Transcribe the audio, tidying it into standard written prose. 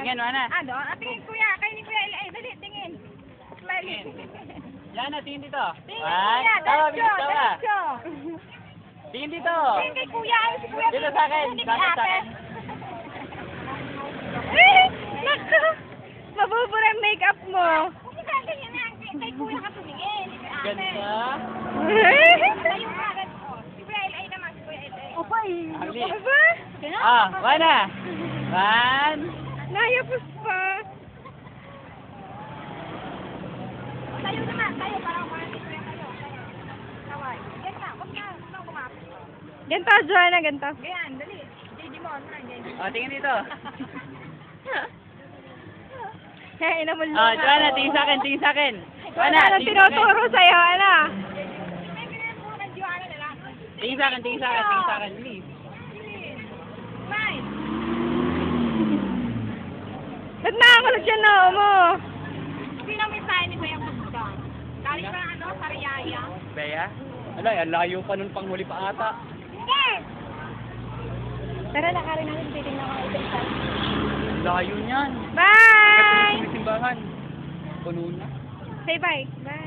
Tingin, Wana. Ano? Tingin kuya. Kay ni kuya. Ay, dali, tingin. Smiley. Yana, tingin dito. Tingin kuya. Tawa, Diretso. bilis tawa. Diretso. Tingin dito. Tingin kay kuya. Ay, si kuya. Dito sa akin. Tingin Sa akin, kay sa ate. akin. Naku. Mabubura ang makeup mo. Hindi ka ganyan na. Kay kuya ka tumingin. Ganda. Tayo ka agad. Si kuya LA naman. Si kuya LA. Opa, Ali. Aba? Wana. One. Nayapos pa. Tayo naman. Tayo. Parang parang si kuya tayo. Kaway. Yan na. Huwag na. Huwag na kumapit. Ganto, Joanna. Ganto. Ganyan. Dali. JD mo. Tingin dito. Kaya inamul mo. Joanna, tingin sa akin, tingin sa akin. Wala nang tinuturo sa'yo, ano? Tingin sa akin, tingin sa akin, tingin sa akin, please. Ba't nakakulot yan na mo? Sino may sign ni Kuya Pusta? Galing pa ano, Sariaya? Bea? Ala, layo pa nun pang huli pa ata. Yes! Tara, nakarin natin titignan ko ito isa. Layo niyan. Bye! Kasi simbahan. Puno na. Say bye. Bye.